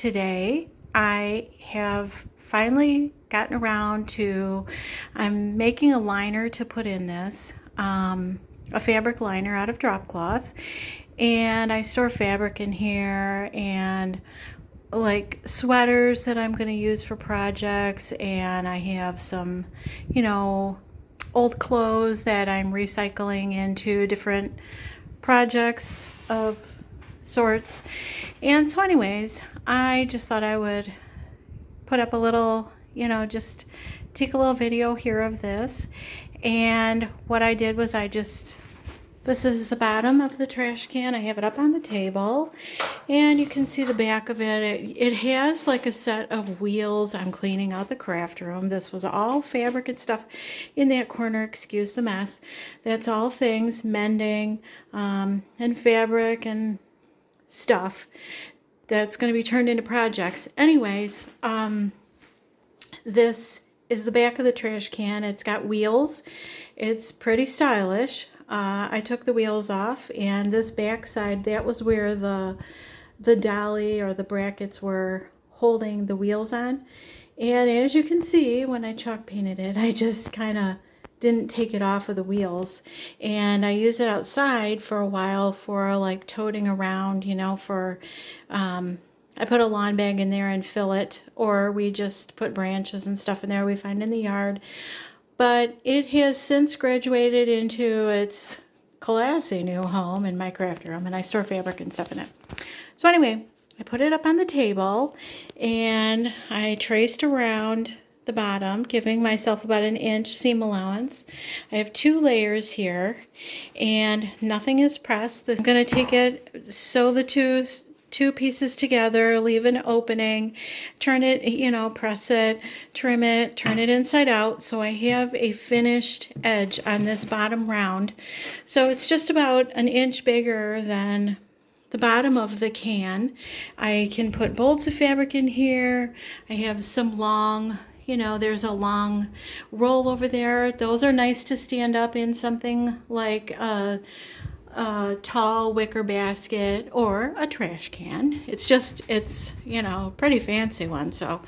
today I have finally gotten around to, I'm making a liner to put in this, a fabric liner out of drop cloth, and I store fabric in here and like sweaters that I'm going to use for projects, and I have some, old clothes that I'm recycling into different projects of sorts. And so anyways, I just thought I would put up a little, just take a little video here of this. And what I did was this is the bottom of the trash can. I have it up on the table and you can see the back of it. It has like a set of wheels. I'm cleaning out the craft room. This was all fabric and stuff in that corner. Excuse the mess. That's all things mending and fabric and stuff that's going to be turned into projects. Anyways, this is the back of the trash can. It's got wheels. It's pretty stylish. I took the wheels off, and this back side, that was where the dolly or the brackets were holding the wheels on. And as you can see, when I chalk painted it, I just kind of didn't take it off of the wheels, and I used it outside for a while for like toting around, for I put a lawn bag in there and fill it, or we just put branches and stuff in there we find in the yard. But it has since graduated into its classy new home in my craft room, and I store fabric and stuff in it. So anyway, I put it up on the table and I traced around the bottom, giving myself about an inch seam allowance. I have 2 layers here and nothing is pressed. I'm going to take it, sew the two pieces together, leave an opening, turn it, press it, trim it, turn it inside out, so I have a finished edge on this bottom round. So it's just about an inch bigger than the bottom of the can. I can put bolts of fabric in here. I have some long, there's a long roll over there. Those are nice to stand up in something like a tall wicker basket or a trash can. It's pretty fancy one. So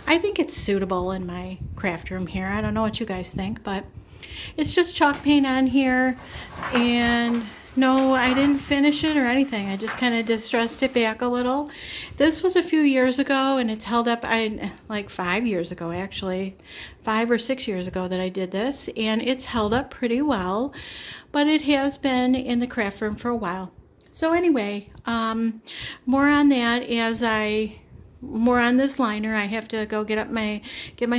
I think it's suitable in my craft room here. I don't know what you guys think, but it's just chalk paint on here. And no, I didn't finish it or anything. I just kind of distressed it back a little. This was a few years ago, and it's held up, like 5 years ago, actually. 5 or 6 years ago that I did this, and it's held up pretty well, but it has been in the craft room for a while. So anyway, more on that more on this liner. I have to go get my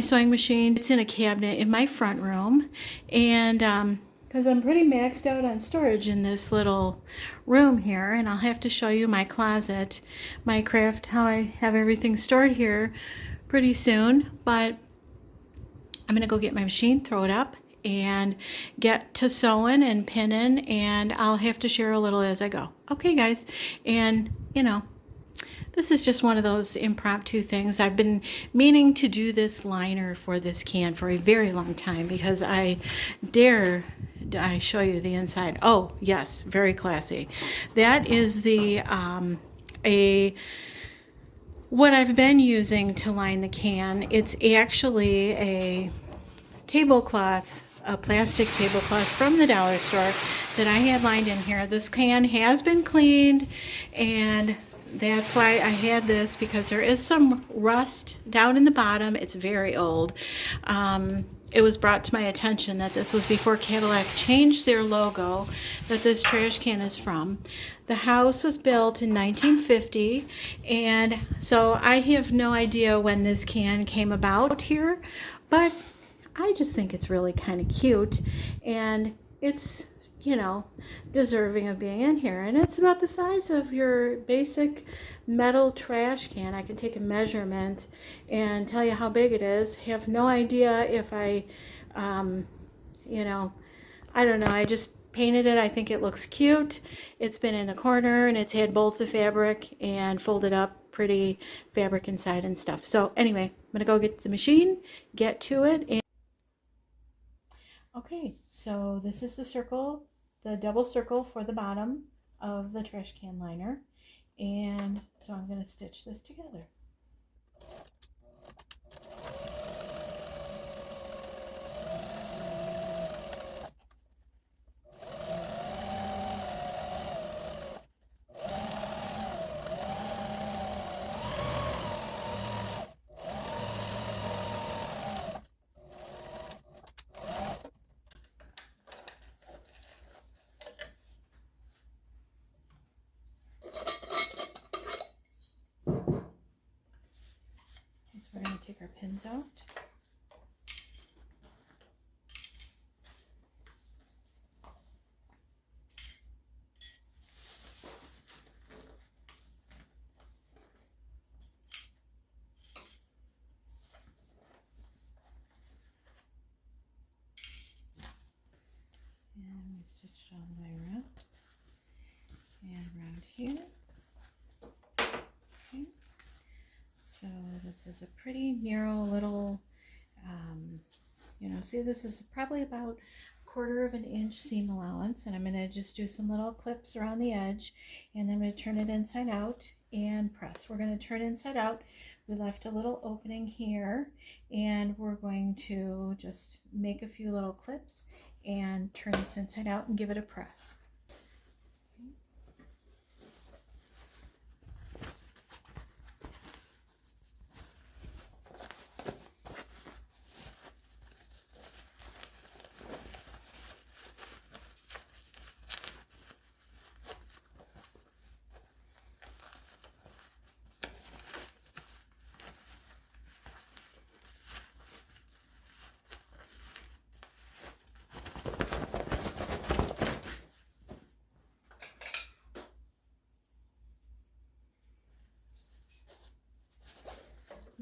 sewing machine. It's in a cabinet in my front room, and because I'm pretty maxed out on storage in this little room here, and I'll have to show you my closet, my craft, how I have everything stored here pretty soon. But I'm gonna go get my machine, throw it up, and get to sewing and pinning, and I'll have to share a little as I go. Okay, guys, and this is just one of those impromptu things. I've been meaning to do this liner for this can for a very long time, because I show you the inside. Oh yes, very classy. That is what I've been using to line the can. It's actually a tablecloth, a plastic tablecloth from the dollar store that I had lined in here. This can has been cleaned, and that's why I had this, because there is some rust down in the bottom. It's very old. It was brought to my attention that this was before Cadillac changed their logo that this trash can is from. The house was built in 1950, and so I have no idea when this can came about here, but I just think it's really kind of cute, and it's deserving of being in here. And it's about the size of your basic metal trash can. I can take a measurement and tell you how big it is. Have no idea if I don't know, I just painted it. I think it looks cute. It's been in the corner, and it's had bolts of fabric and folded up pretty fabric inside and stuff. So anyway, I'm gonna go get the machine, get to it. And okay, so this is the circle, the double circle for the bottom of the trash can liner. And so I'm going to stitch this together. So we're going to take our pins out. And we stitched all the way around. And around here. Okay. So this is a pretty narrow little, see, this is probably about 1/4 of an inch seam allowance, and I'm going to just do some little clips around the edge, and then I'm going to turn it inside out and press. We're going to turn inside out. We left a little opening here, and we're going to just make a few little clips and turn this inside out and give it a press.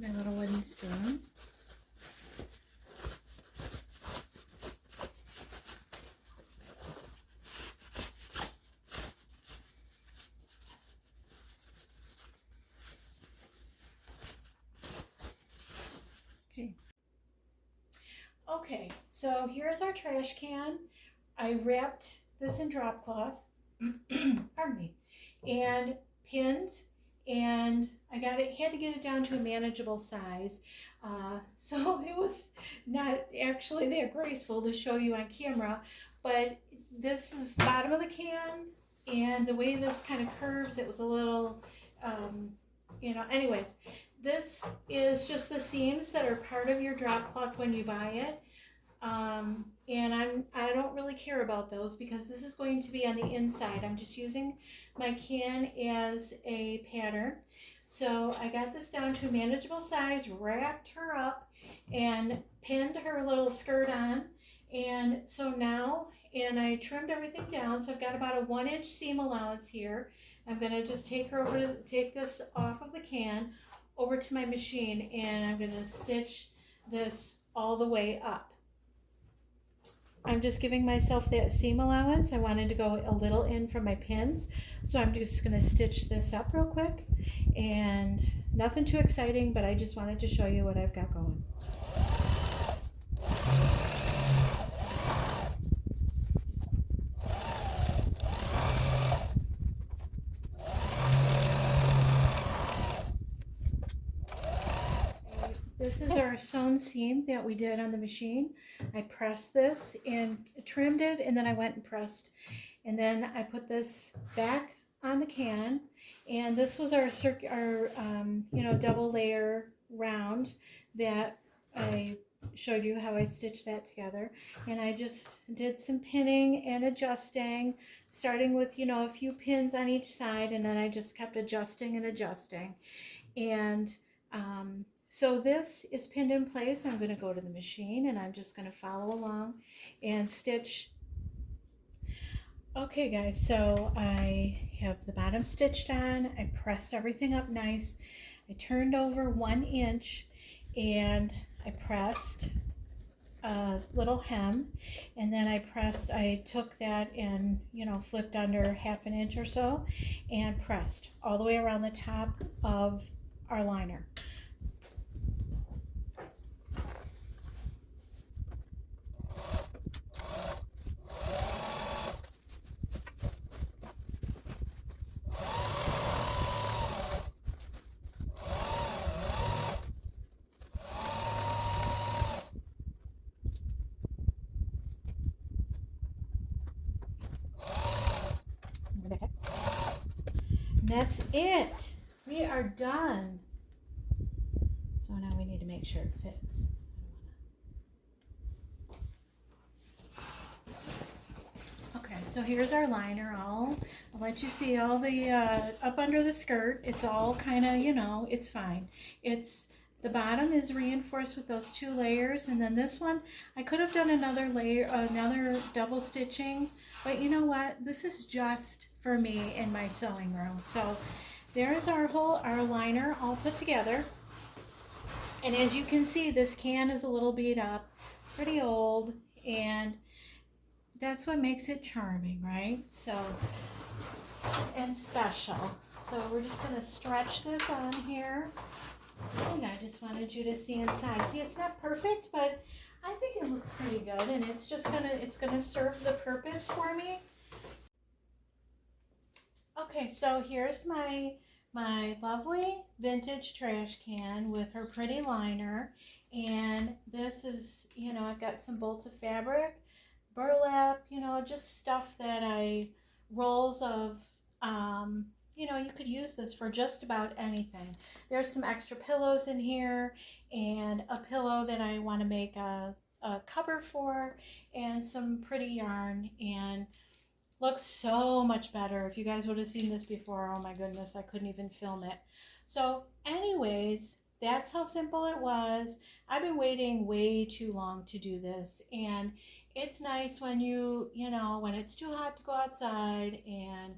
My little wooden spoon. Okay, so here's our trash can. I wrapped this in drop cloth, pardon me, and pinned, and I had to get it down to a manageable size. So it was not actually that graceful to show you on camera, but this is the bottom of the can, and the way this kind of curves, it was a little, anyways. This is just the seams that are part of your drop cloth when you buy it. And I don't really care about those because this is going to be on the inside. I'm just using my can as a pattern. So I got this down to a manageable size, wrapped her up, and pinned her little skirt on. And so now, and I trimmed everything down, so I've got about a 1-inch seam allowance here. I'm going to just take this off of the can over to my machine, and I'm going to stitch this all the way up. I'm just giving myself that seam allowance. I wanted to go a little in from my pins, so I'm just going to stitch this up real quick, and nothing too exciting, but I just wanted to show you what I've got going. This is our sewn seam that we did on the machine. I pressed this and trimmed it, and then I went and pressed, and then I put this back on the can, and this was our double layer round that I showed you how I stitched that together. And I just did some pinning and adjusting, starting with a few pins on each side, and then I just kept adjusting and adjusting. And so this is pinned in place. I'm going to go to the machine, and I'm just going to follow along and stitch. Okay guys, so I have the bottom stitched on. I pressed everything up nice. I turned over 1 inch, and I pressed a little hem, and then I took that and flipped under 1/2 inch or so and pressed all the way around the top of our liner. that's it. We are done. So now we need to make sure it fits. Okay, so here's our liner. I'll let you see all the up under the skirt. It's all kind of, it's fine. It's the bottom is reinforced with those 2 layers, and then this one I could have done another layer, another double stitching, but you know what? This is just for me in my sewing room. So there's our liner all put together. And as you can see, this can is a little beat up, pretty old, and that's what makes it charming, right? So, and special. So we're just gonna stretch this on here. And I just wanted you to see inside. See, it's not perfect, but I think it looks pretty good, and it's gonna serve the purpose for me. Okay, so here's my lovely vintage trash can with her pretty liner, and this is, I've got some bolts of fabric, burlap, just stuff that rolls of, you could use this for just about anything. There's some extra pillows in here, and a pillow that I want to make a cover for, and some pretty yarn, and looks so much better. If you guys would have seen this before, oh my goodness, I couldn't even film it. So anyways, that's how simple it was. I've been waiting way too long to do this, and it's nice when when it's too hot to go outside and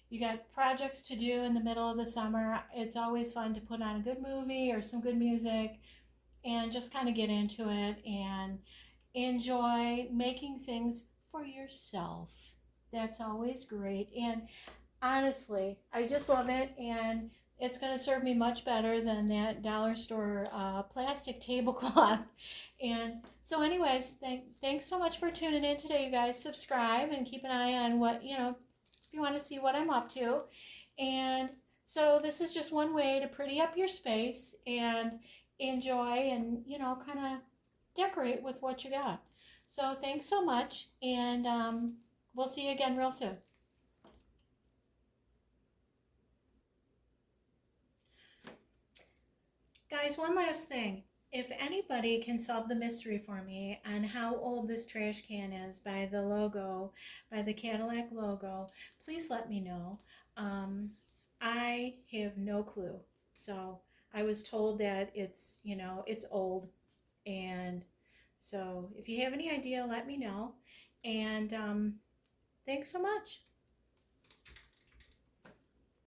you got projects to do in the middle of the summer. It's always fun to put on a good movie or some good music and just kind of get into it and enjoy making things for yourself. That's always great. And honestly, I just love it. And it's going to serve me much better than that dollar store plastic tablecloth. And so, anyways, thanks so much for tuning in today, you guys. Subscribe and keep an eye on if you want to see what I'm up to. And so, this is just one way to pretty up your space and enjoy and, kind of decorate with what you got. So thanks so much, and we'll see you again real soon. Guys, one last thing. If anybody can solve the mystery for me on how old this trash can is by the logo, by the Cadillac logo, please let me know. I have no clue. So I was told that it's old. And so if you have any idea, let me know. And thanks so much.